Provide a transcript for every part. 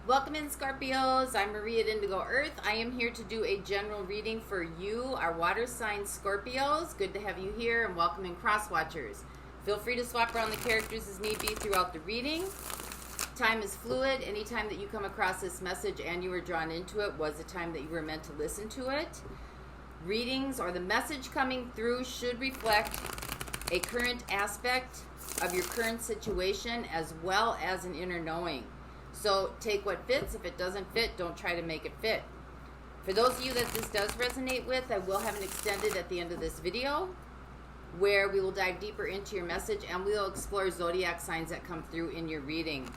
Welcome in, Scorpios. I'm Marie at Indigo Earth. I am here to do a general reading for you, our water sign Scorpios. Good to have you here, and welcome in, Cross Watchers. Feel free to swap around the characters as need be throughout the reading. Time is fluid. Anytime that you come across this message and you were drawn into it was the time that you were meant to listen to it. Readings or the message coming through should reflect a current aspect of your current situation as well as an inner knowing. So take what fits. If it doesn't fit, don't try to make it fit. For those of you that this does resonate with, I will have an extended at the end of this video where we will dive deeper into your message and we'll explore zodiac signs that come through in your reading.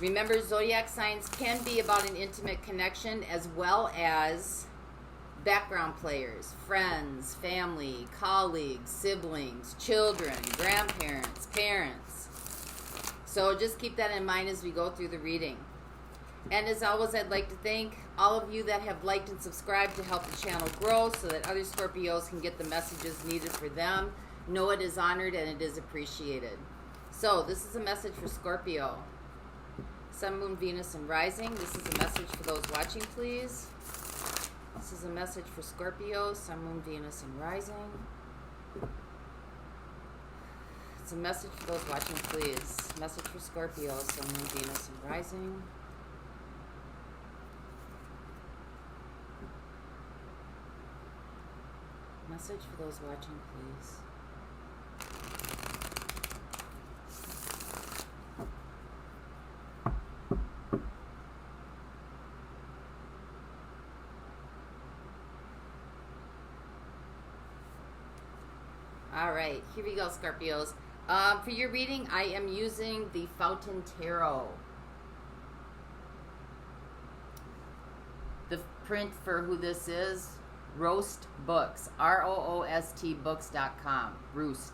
Remember, zodiac signs can be about an intimate connection as well as background players, friends, family, colleagues, siblings, children, grandparents, parents. So just keep that in mind as we go through the reading. And as always, I'd like to thank all of you that have liked and subscribed to help the channel grow so that other Scorpios can get the messages needed for them. Know it is honored and it is appreciated. So this is a message for Scorpio. Sun, Moon, Venus, and Rising. This is a message for those watching, please. This is a message for Scorpio, Sun, Moon, Venus, and Rising. It's a message for those watching, please. Message for Scorpio, Sun, Moon, Venus, and Rising. Message for those watching, please. All right, here we go, Scorpios. For your reading, I am using the Fountain Tarot. The print for who this is, Roast Books, ROOST books.com. Roost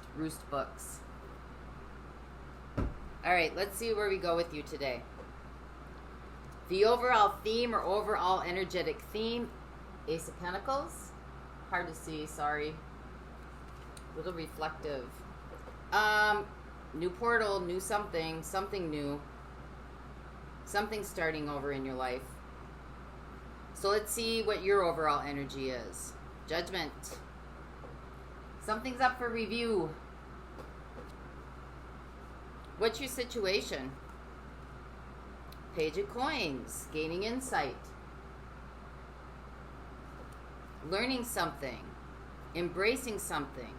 Books. All right, let's see where we go with you today. The overall theme or overall energetic theme, Ace of Pentacles. Hard to see, sorry. A little reflective. New portal, new something new. Something starting over in your life. So let's see what your overall energy is. Judgment. Something's up for review. What's your situation? Page of Coins. Gaining insight. Learning something. Embracing something.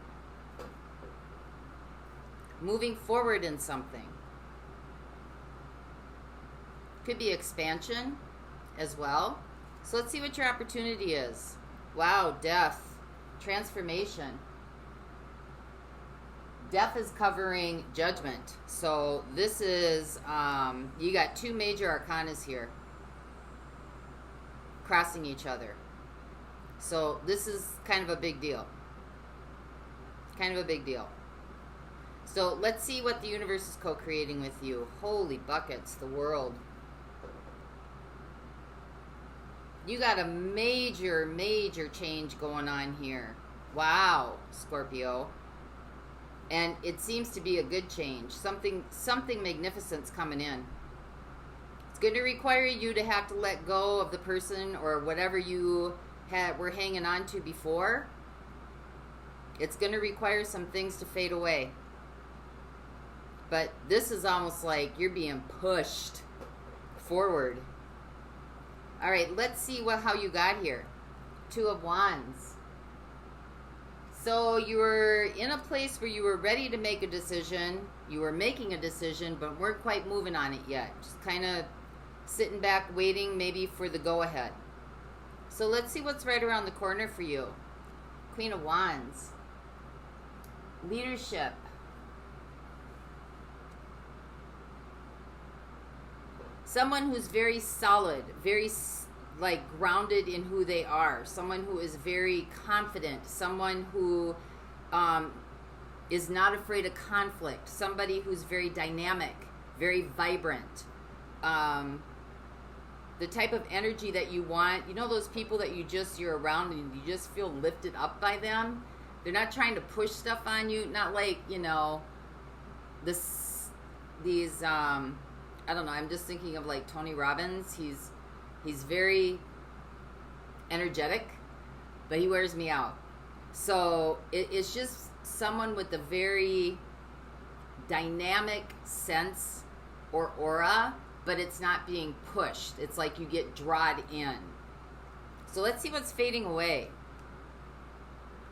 Moving forward in something. Could be expansion as well. So let's see what your opportunity is. Wow, death. Transformation. Death is covering judgment. So this is, you got two major arcanas here. Crossing each other. So this is kind of a big deal. Kind of a big deal. So let's see what the universe is co-creating with you. Holy buckets, the world. You got a major change going on here. Wow, Scorpio. And it seems to be a good change. Something magnificent's coming in. It's going to require you to have to let go of the person or whatever you were hanging on to before. It's going to require some things to fade away. But this is almost like you're being pushed forward. All right, let's see how you got here. Two of Wands. So you were in a place where you were ready to make a decision. You were making a decision, but weren't quite moving on it yet. Just kind of sitting back, waiting maybe for the go-ahead. So let's see what's right around the corner for you. Queen of Wands. Leadership. Someone who's very solid, very grounded in who they are. Someone who is very confident. Someone who is not afraid of conflict. Somebody who's very dynamic, very vibrant. The type of energy that you want. You know those people that you're around and you just feel lifted up by them? They're not trying to push stuff on you. Not like, these I don't know, I'm just thinking of like Tony Robbins. He's very energetic, but he wears me out. So it's just someone with a very dynamic sense or aura, but it's not being pushed. It's like you get drawn in. So let's see what's fading away.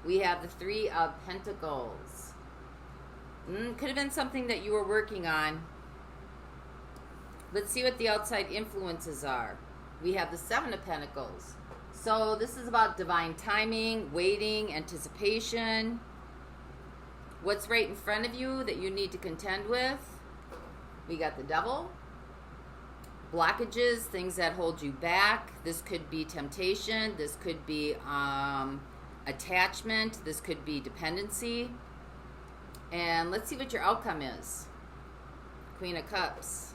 We have the Three of Pentacles. Could have been something that you were working on. Let's see what the outside influences are. We have the Seven of Pentacles. So this is about divine timing, waiting, anticipation. What's right in front of you that you need to contend with? We got the Devil. Blockages, things that hold you back. This could be temptation. This could be attachment. This could be dependency. And let's see what your outcome is. Queen of Cups.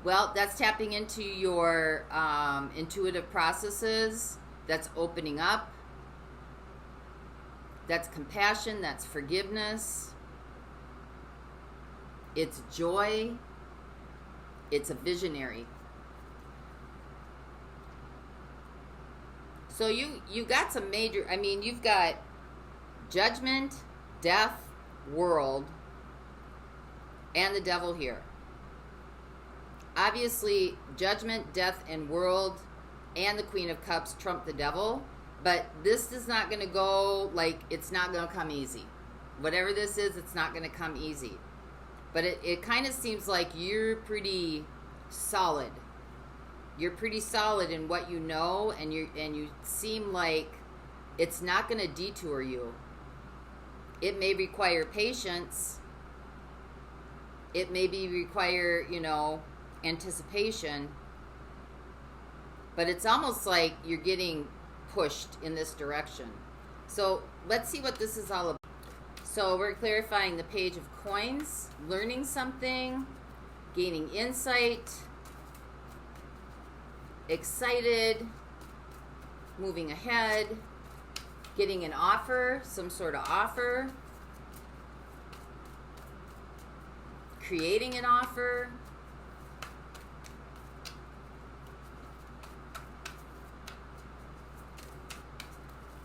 Well, that's tapping into your intuitive processes. That's opening up. That's compassion. That's forgiveness. It's joy. It's a visionary. So you got some major, I mean, you've got judgment, death, world, and the Devil here. Obviously, judgment, death, and world, and the Queen of Cups trump the Devil. But this is not going to go, like, it's not going to come easy. Whatever this is, it's not going to come easy. But it kind of seems like you're pretty solid. You're pretty solid in what you know, and you seem like it's not going to detour you. It may require patience. It may require, anticipation. But it's almost like you're getting pushed in this direction. So let's see what this is all about. So we're clarifying the Page of Coins, learning something, gaining insight, excited, moving ahead, getting an offer, some sort of offer, creating an offer,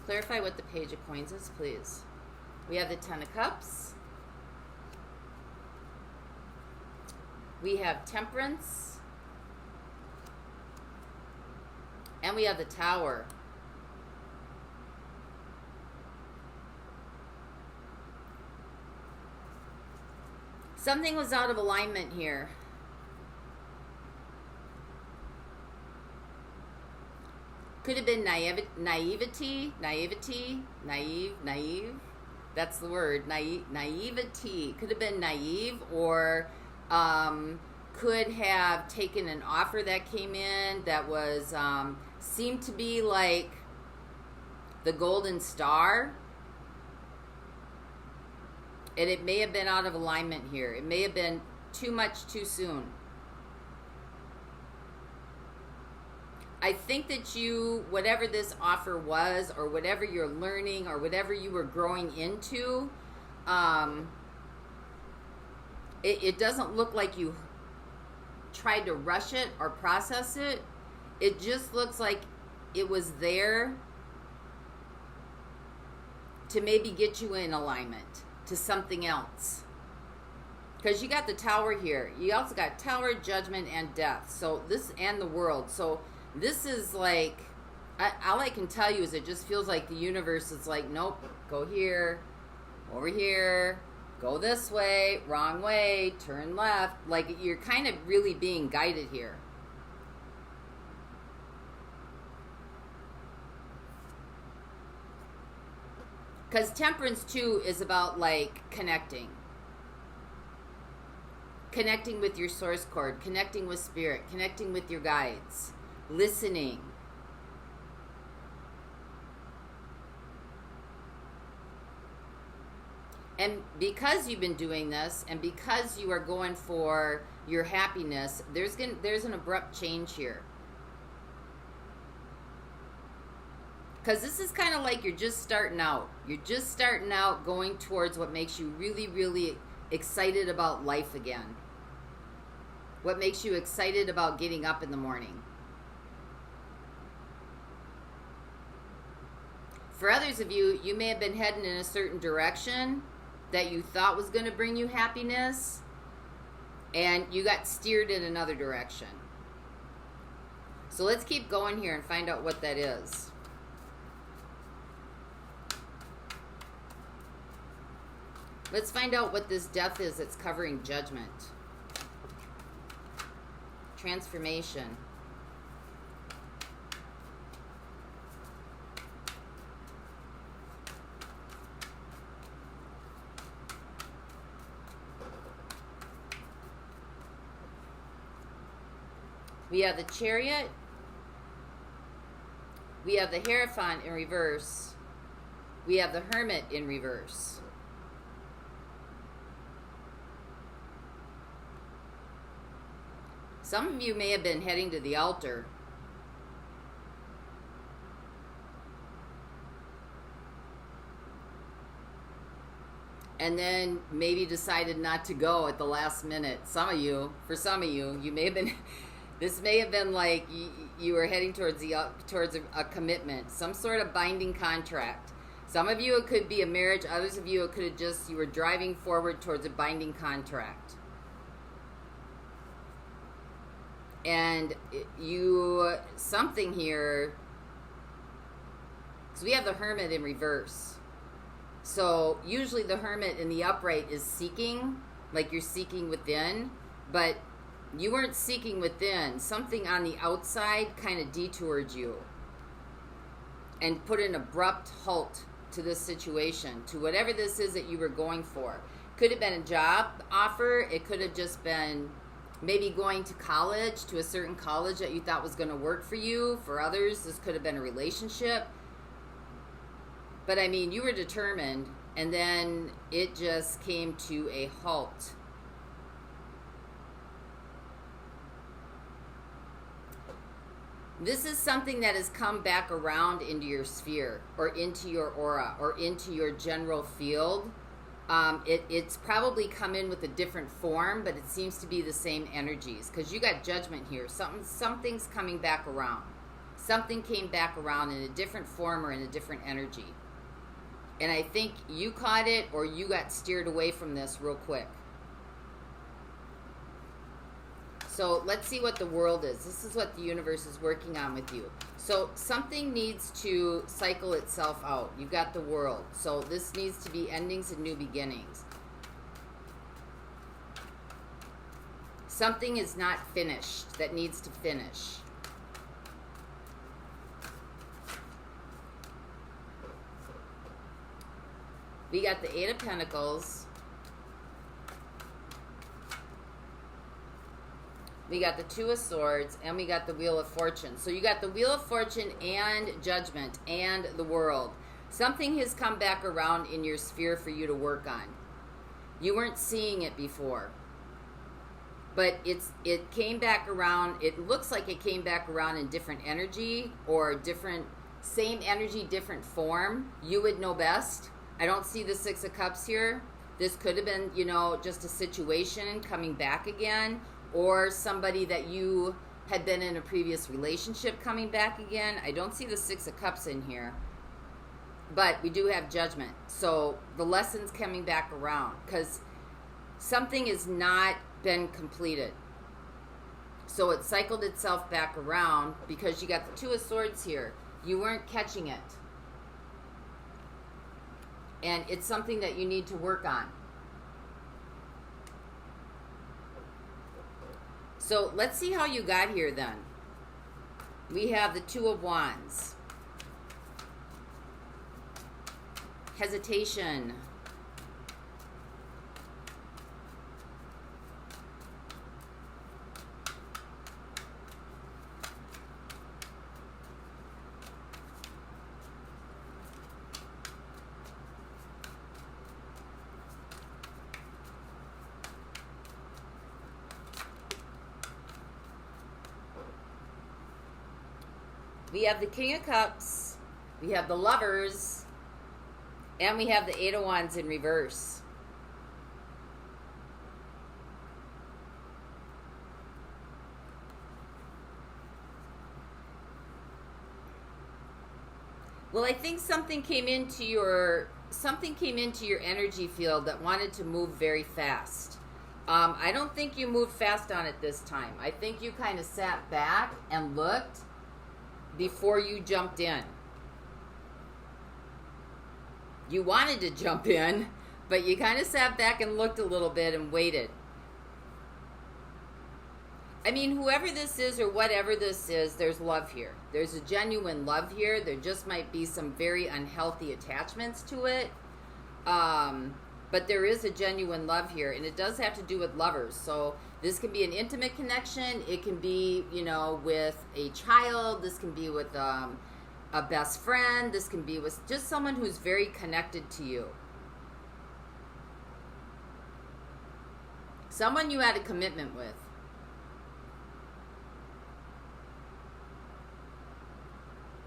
clarify what the Page of Coins is, please. We have the Ten of Cups. We have Temperance. And we have the Tower. Something was out of alignment here. Could have been naivety. That's the word, naivety. Could have been naive, or could have taken an offer that came in that was seemed to be like the golden star. And it may have been out of alignment here. It may have been too much too soon. I think that whatever this offer was, or whatever you're learning, or whatever you were growing into, it doesn't look like you tried to rush it or process it. It just looks like it was there to maybe get you in alignment to something else. Because you got the Tower here. You also got Tower, Judgment, and Death. So this, and the World. So this is like, all I can tell you is it just feels like the universe is like, nope, go here, over here, go this way, wrong way, turn left. Like, you're kind of really being guided here. Because Temperance, too, is about, like, connecting. Connecting with your source cord, connecting with spirit, connecting with your guides, listening. And because you've been doing this, and because you are going for your happiness, there's an abrupt change here. Because this is kind of like you're just starting out. You're just starting out going towards what makes you really, really excited about life again. What makes you excited about getting up in the morning. For others of you, you may have been heading in a certain direction that you thought was going to bring you happiness, and you got steered in another direction. So let's keep going here and find out what that is. Let's find out what this death is that's covering judgment. Transformation. We have the Chariot. We have the Hierophant in reverse. We have the Hermit in reverse. Some of you may have been heading to the altar. And then maybe decided not to go at the last minute. For some of you, you may have been, this may have been like you were heading towards a commitment, some sort of binding contract. Some of you, it could be a marriage. Others of you, it could have just, you were driving forward towards a binding contract. And something here, because we have the Hermit in reverse. So usually the Hermit in the upright is seeking, like you're seeking within, but you weren't seeking within. Something on the outside kind of detoured you and put an abrupt halt to this situation, to whatever this is that you were going for. Could have been a job offer. It could have just been maybe going to college, to a certain college that you thought was going to work for you. For others, this could have been a relationship. But I mean, you were determined, and then it just came to a halt. This is something that has come back around into your sphere, or into your aura, or into your general field. It's probably come in with a different form, but it seems to be the same energies, because you got judgment here. Something's coming back around. Something came back around in a different form or in a different energy. And I think you caught it, or you got steered away from this real quick. So let's see what the world is. This is what the universe is working on with you. So something needs to cycle itself out. You've got the world. So this needs to be endings and new beginnings. Something is not finished that needs to finish. We got the Eight of Pentacles. We got the Two of Swords, and we got the Wheel of Fortune. So you got the Wheel of Fortune and Judgment and the World. Something has come back around in your sphere for you to work on. You weren't seeing it before. But it came back around. It looks like it came back around in different energy, or different, same energy, different form. You would know best. I don't see the Six of Cups here. This could have been, just a situation coming back again, or somebody that you had been in a previous relationship coming back again. I don't see the Six of Cups in here. But we do have Judgment. So the lesson's coming back around, because something has not been completed. So it cycled itself back around because you got the Two of Swords here. You weren't catching it. And it's something that you need to work on. So let's see how you got here then. We have the Two of Wands. Hesitation. We have the King of Cups We have the Lovers. And we have the Eight of Wands in reverse. Well, I think something came into your energy field that wanted to move very fast. I don't think you moved fast on it this time. I think you kind of sat back and looked before you jumped in. You wanted to jump in, but you kind of sat back and looked a little bit and waited. I mean, whoever this is or whatever this is, there's love here. There's a genuine love here. There just might be some very unhealthy attachments to it. But there is a genuine love here, and it does have to do with lovers. So this can be an intimate connection. It can be, you know, with a child. This can be with a best friend. This can be with just someone who's very connected to you. Someone you had a commitment with.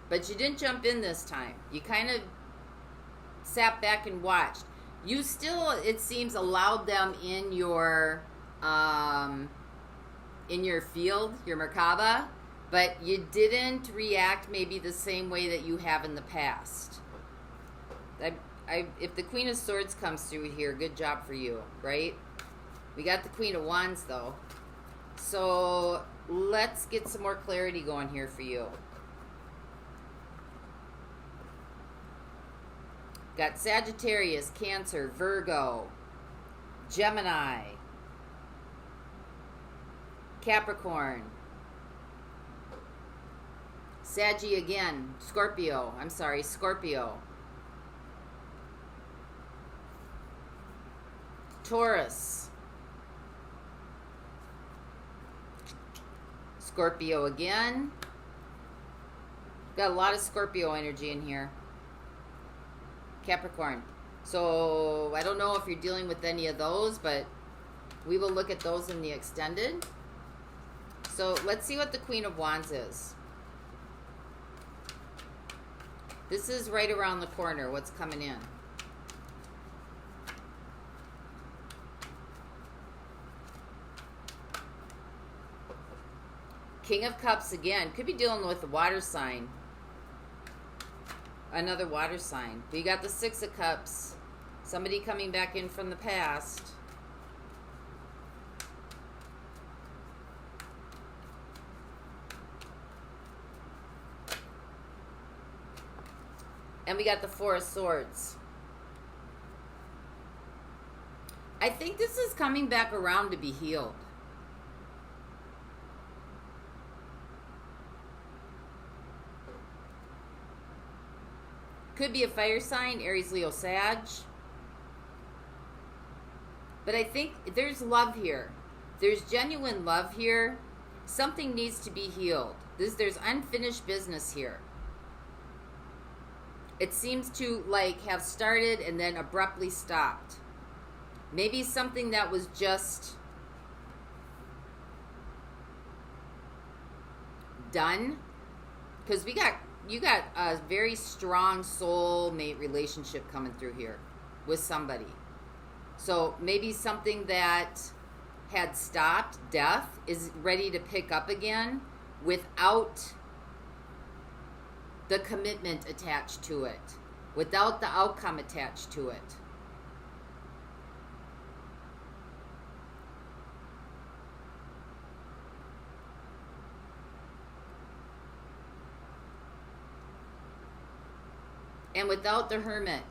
But you didn't jump in this time. You kind of sat back and watched. You still, it seems, allowed them in your field, your Merkaba, but you didn't react maybe the same way that you have in the past. If the Queen of Swords comes through here, good job for you, right? We got the Queen of Wands, though. So let's get some more clarity going here for you. Got Sagittarius, Cancer, Virgo, Gemini, Capricorn, Saggy again, Scorpio, Taurus, Scorpio again. Got a lot of Scorpio energy in here. Capricorn. So I don't know if you're dealing with any of those, but we will look at those in the extended. So let's see what the Queen of Wands is. This is right around the corner, what's coming in. King of Cups again. Could be dealing with the water sign. Another water sign. We got the Six of Cups. Somebody coming back in from the past. And we got the Four of Swords. I think this is coming back around to be healed. Could be a fire sign, Aries, Leo, Sag. But I think there's love here. There's genuine love here. Something needs to be healed. There's unfinished business here. It seems to like have started and then abruptly stopped. Maybe something that was just done. Because you got a very strong soulmate relationship coming through here with somebody. So maybe something that had stopped, death, is ready to pick up again without the commitment attached to it, without the outcome attached to it. And without the Hermit.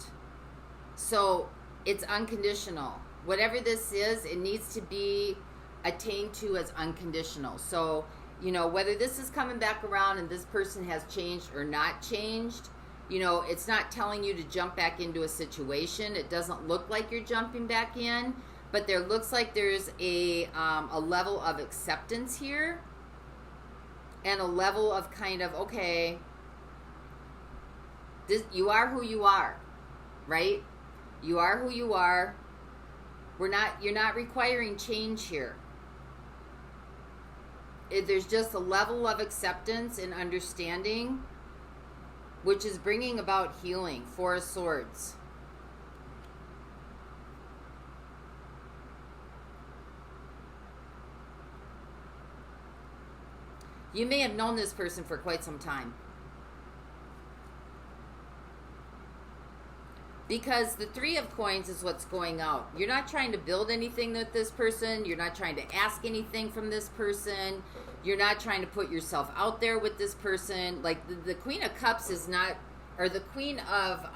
So it's unconditional. Whatever this is, it needs to be attained to as unconditional. So, you know, whether this is coming back around and this person has changed or not changed, you know, it's not telling you to jump back into a situation. It doesn't look like you're jumping back in, but there looks like there's a level of acceptance here and a level of kind of, okay, you are who you are, right? You are who you are. You're not requiring change here. There's just a level of acceptance and understanding which is bringing about healing. Four of Swords. You may have known this person for quite some time. Because the Three of Coins is what's going out. You're not trying to build anything with this person. You're not trying to ask anything from this person. You're not trying to put yourself out there with this person. Like the Queen of Cups is not, or the Queen of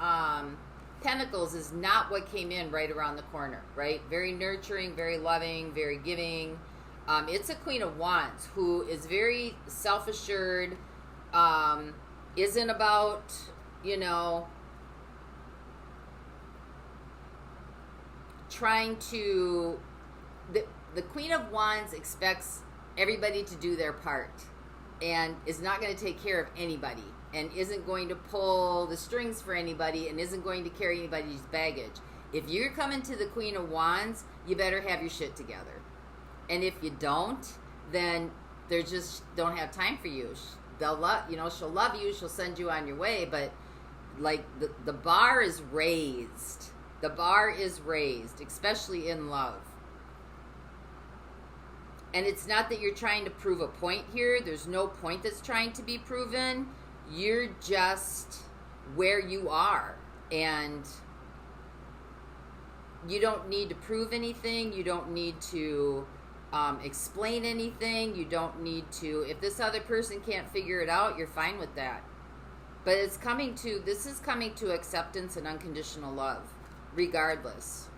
Pentacles is not what came in right around the corner, right? Very nurturing, very loving, very giving. It's a Queen of Wands who is very self-assured, isn't about, you know, trying to, the Queen of Wands expects everybody to do their part and is not going to take care of anybody and isn't going to pull the strings for anybody and isn't going to carry anybody's baggage. If you're coming to the Queen of Wands, you better have your shit together. And if you don't, then they just don't have time for you. They'll love, you know, she'll love you, she'll send you on your way, but like the bar is raised. The bar is raised, especially in love. And it's not that you're trying to prove a point here. There's no point that's trying to be proven. You're just where you are. And you don't need to prove anything. You don't need to explain anything. You don't need to. If this other person can't figure it out, you're fine with that. But it's coming to, this is coming to acceptance and unconditional love, regardless.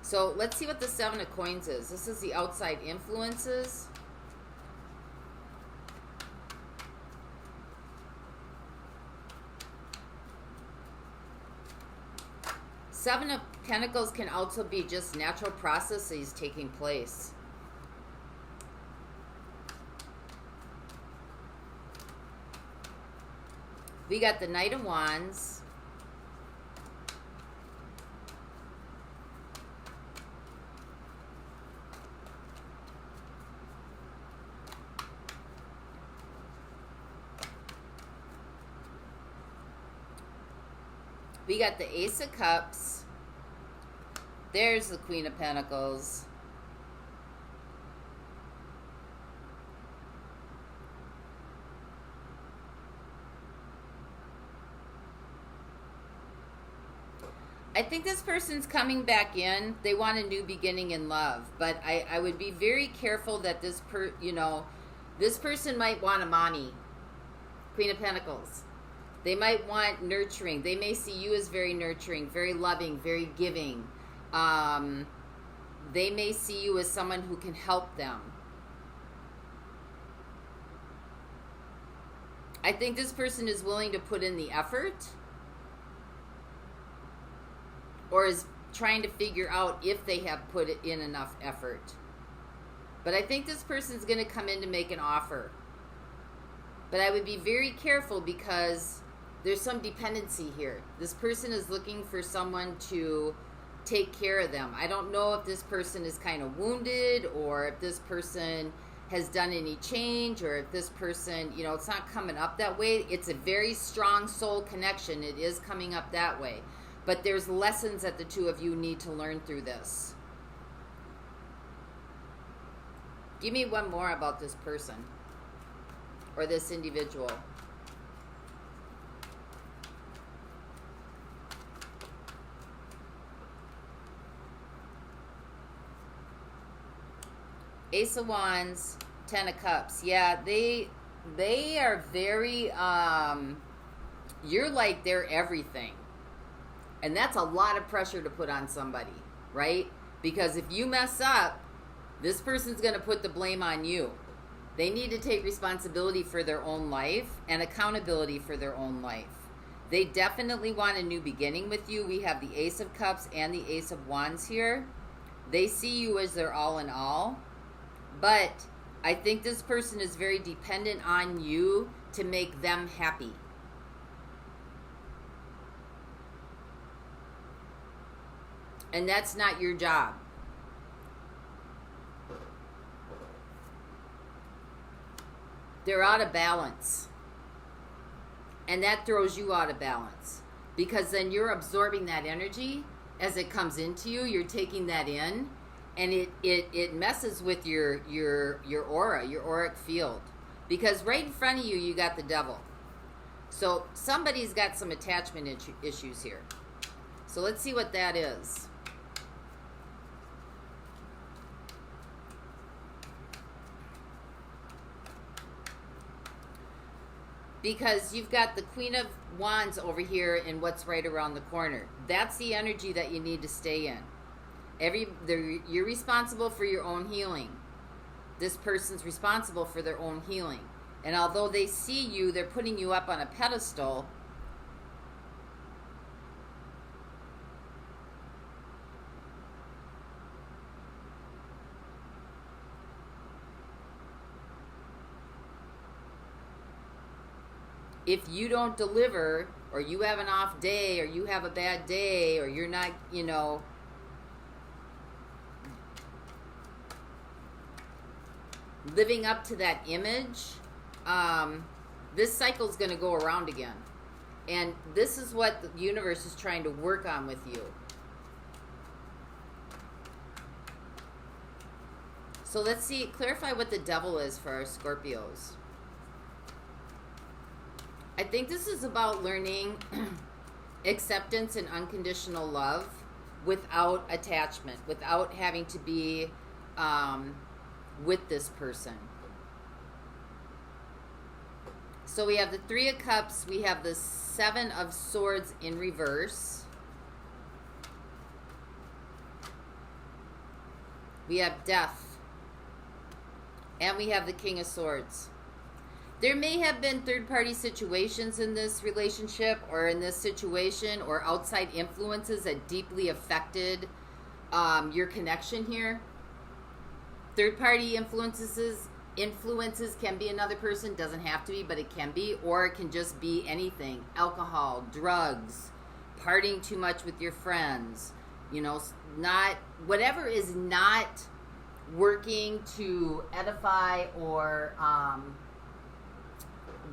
So let's see what the Seven of Coins is. This is the outside influences. Seven of Pentacles can also be just natural processes taking place. We got the Knight of Wands. We got the Ace of Cups. There's the Queen of Pentacles. I think this person's coming back in. They want a new beginning in love. But I would be very careful that this this person might want a mommy. Queen of Pentacles. They might want nurturing. They may see you as very nurturing, very loving, very giving. They may see you as someone who can help them. I think this person is willing to put in the effort, or is trying to figure out if they have put in enough effort. But I think this person's going to come in to make an offer. But I would be very careful because there's some dependency here. This person is looking for someone to take care of them. I don't know if this person is kind of wounded, or if this person has done any change, or if this person, it's not coming up that way. It's a very strong soul connection. It is coming up that way. But there's lessons that the two of you need to learn through this. Give me one more about this person or this individual. Ace of Wands, Ten of Cups. Yeah, they are very, you're like their everything. And that's a lot of pressure to put on somebody, right? Because if you mess up, this person's going to put the blame on you. They need to take responsibility for their own life and accountability for their own life. They definitely want a new beginning with you. We have the Ace of Cups and the Ace of Wands here. They see you as their all in all. But I think this person is very dependent on you to make them happy. And that's not your job. They're out of balance. And that throws you out of balance. Because then you're absorbing that energy as it comes into you. You're taking that in. And it messes with your aura, your auric field. Because right in front of you, you got the devil. So somebody's got some attachment issues here. So let's see what that is. Because you've got the Queen of Wands over here and what's right around the corner. That's the energy that you need to stay in. You're responsible for your own healing. This person's responsible for their own healing. And although they see you, they're putting you up on a pedestal. If you don't deliver, or you have an off day, or you have a bad day, or you're not, living up to that image, this cycle's going to go around again. And this is what the universe is trying to work on with you. So let's see, clarify what the devil is for our Scorpios. I think this is about learning acceptance and unconditional love without attachment, without having to be with this person. So we have the Three of Cups, we have the Seven of Swords in reverse. We have Death. And we have the King of Swords. There may have been third-party situations in this relationship or in this situation, or outside influences that deeply affected your connection here. Third-party influences can be another person, doesn't have to be, but it can be, or it can just be anything. Alcohol, drugs, partying too much with your friends, whatever is not working to edify or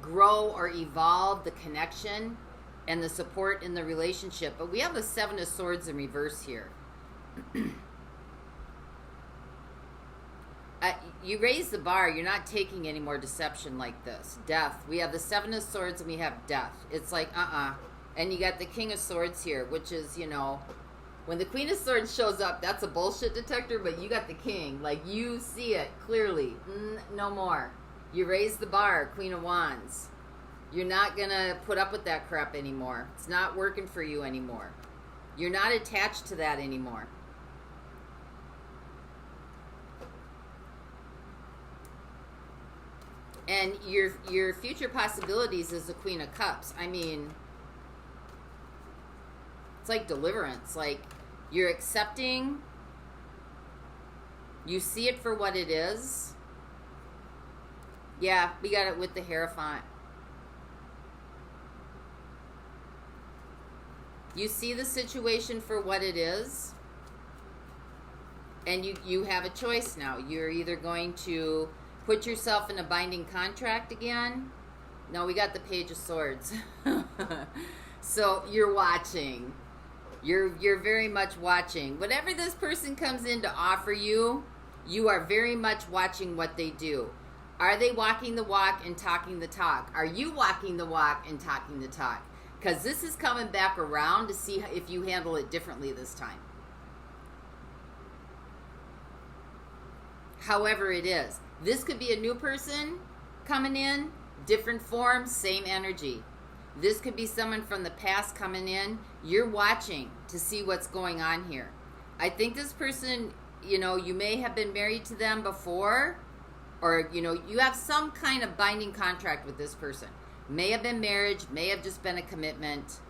grow or evolve the connection and the support in the relationship. But we have the Seven of Swords in reverse here. You raise the bar. You're not taking any more deception like this. Death. We have the Seven of Swords and we have Death. It's like, And you got the King of Swords here, which is, when the Queen of Swords shows up, that's a bullshit detector, but you got the King. Like, you see it clearly. No more. You raise the bar, Queen of Wands. You're not going to put up with that crap anymore. It's not working for you anymore. You're not attached to that anymore. And your future possibilities is the Queen of Cups. I mean, it's like deliverance. Like, you're accepting. You see it for what it is. Yeah, we got it with the Hierophant. You see the situation for what it is. And you have a choice now. You're either going to put yourself in a binding contract again. No, we got the Page of Swords. So you're watching. You're very much watching. Whatever this person comes in to offer you, you are very much watching what they do. Are they walking the walk and talking the talk? Are you walking the walk and talking the talk? Because this is coming back around to see if you handle it differently this time. However it is. This could be a new person coming in, different form, same energy. This could be someone from the past coming in. You're watching to see what's going on here. I think this person, you may have been married to them before, or, you have some kind of binding contract with this person. May have been marriage, may have just been a commitment.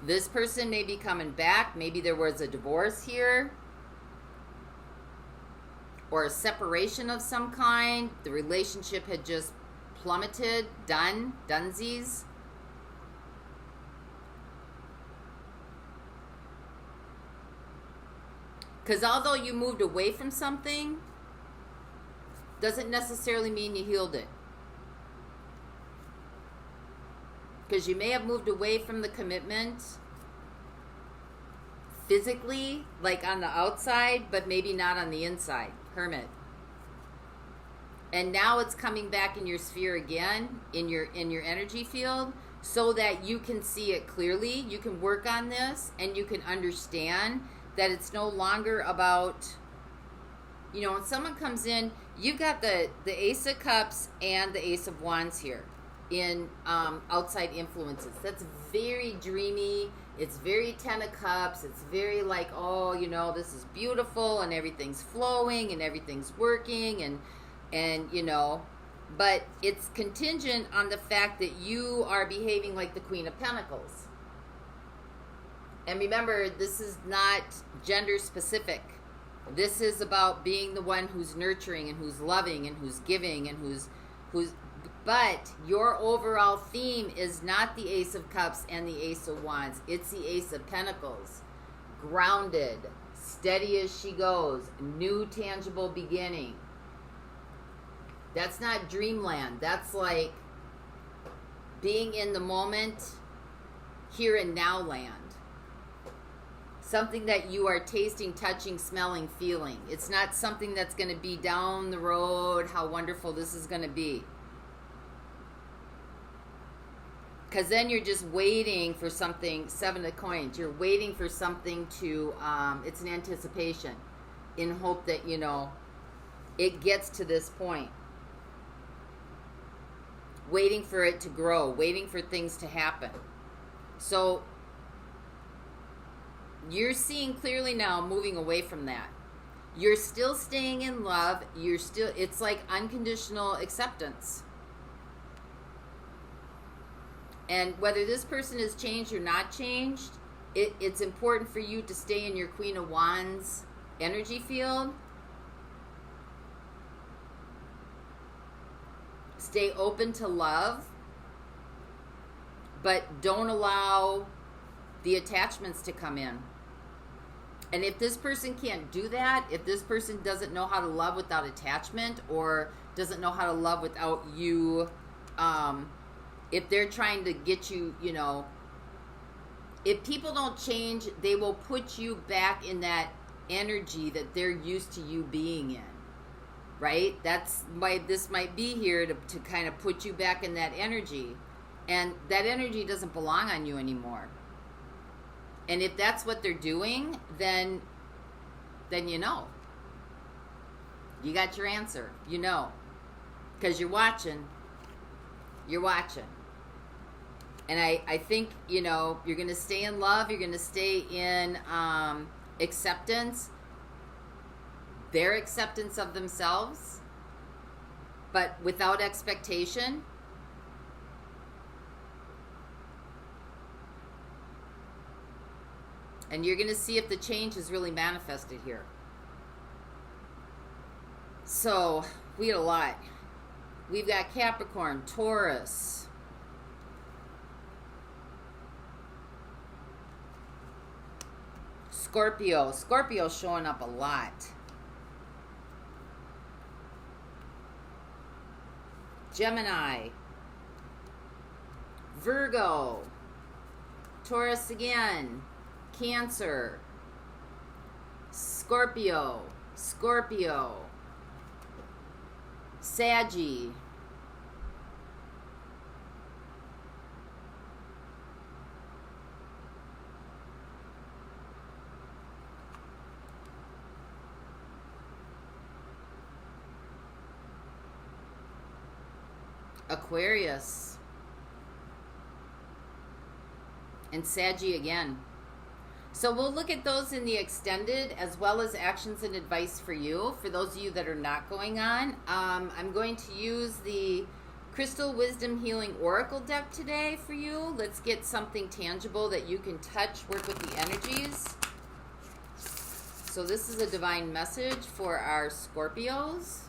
This person may be coming back. Maybe there was a divorce here, or a separation of some kind. The relationship had just plummeted, dunsies. Because although you moved away from something, doesn't necessarily mean you healed it. Because you may have moved away from the commitment physically, like on the outside, but maybe not on the inside. Hermit. And now it's coming back in your sphere again, in your energy field, so that you can see it clearly. You can work on this, and you can understand that it's no longer about, you know, when someone comes in, you've got the Ace of Cups and the Ace of Wands here in outside influences. That's very dreamy. It's very Ten of Cups. It's very like, oh, you know, this is beautiful, and everything's flowing, and everything's working, and you know, but it's contingent on the fact that you are behaving like the Queen of Pentacles. And remember, this is not gender specific. This is about being the one who's nurturing and who's loving and who's giving and who's but your overall theme is not the Ace of Cups and the Ace of Wands. It's the Ace of Pentacles. Grounded, steady as she goes, new tangible beginning. That's not dreamland. That's like being in the moment, here and now land. Something that you are tasting, touching, smelling, feeling. It's not something that's going to be down the road, how wonderful this is going to be. Because then you're just waiting for something, 7 of coins. You're waiting for something to, it's an anticipation in hope that, you know, it gets to this point. Waiting for it to grow, waiting for things to happen. So you're seeing clearly now, moving away from that. You're still staying in love. You're still, it's like unconditional acceptance. And whether this person has changed or not changed, it's important for you to stay in your Queen of Wands energy field. Stay open to love, but don't allow the attachments to come in. And if this person can't do that, if this person doesn't know how to love without attachment, or doesn't know how to love without you, if they're trying to get you, you know, if people don't change, they will put you back in that energy that they're used to you being in. Right? That's why this might be here to kind of put you back in that energy. And that energy doesn't belong on you anymore. And if that's what they're doing, then you know. You got your answer. You know. Because you're watching. You're watching. And I think, you know, you're going to stay in love. You're going to stay in acceptance. Their acceptance of themselves, but without expectation. And you're going to see if the change is really manifested here. So, we had a lot. We've got Capricorn, Taurus, Scorpio. Scorpio's showing up a lot. Gemini, Virgo, Taurus again, Cancer, Scorpio, Saggy, Aquarius, and Saggy again. So we'll look at those in the extended, as well as actions and advice for you. For those of you that are not going on, I'm going to use the Crystal Wisdom Healing Oracle deck today for you. Let's get something tangible that you can touch, work with the energies. So this is a divine message for our Scorpios.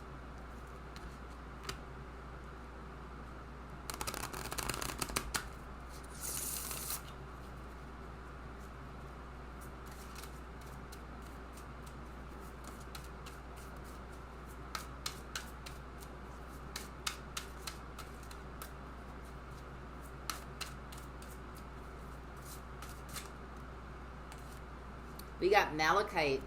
We got Malachite.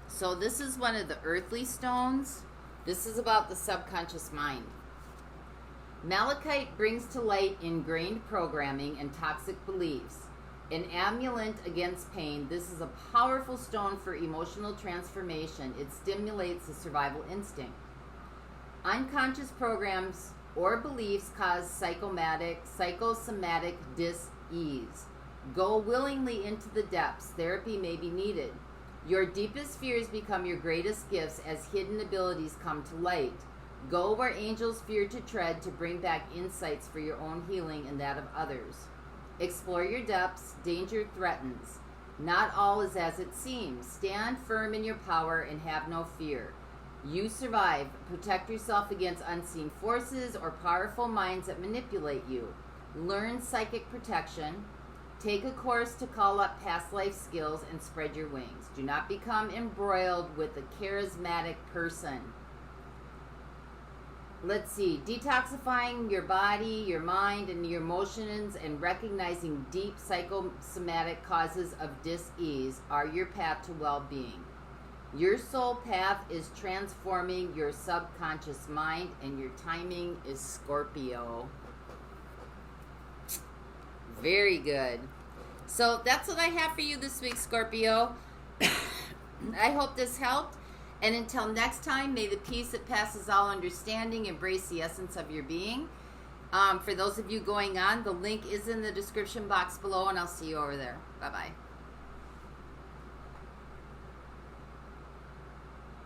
So this is one of the earthly stones. This is about the subconscious mind. Malachite brings to light ingrained programming and toxic beliefs. An amulet against pain, this is a powerful stone for emotional transformation. It stimulates the survival instinct. Unconscious programs or beliefs cause psychosomatic dis-ease. Go willingly into the depths. Therapy may be needed. Your deepest fears become your greatest gifts as hidden abilities come to light. Go where angels fear to tread to bring back insights for your own healing and that of others. Explore your depths. Danger threatens. Not all is as it seems. Stand firm in your power and have no fear. You survive. Protect yourself against unseen forces or powerful minds that manipulate you. Learn psychic protection. Take a course to call up past life skills and spread your wings. Do not become embroiled with a charismatic person. Let's see. Detoxifying your body, your mind, and your emotions and recognizing deep psychosomatic causes of dis-ease are your path to well-being. Your soul path is transforming your subconscious mind, and your timing is Scorpio. Very good. So that's what I have for you this week, Scorpio. I hope this helped. And until next time, may the peace that passes all understanding embrace the essence of your being. For those of you going on, the link is in the description box below, and I'll see you over there. Bye-bye.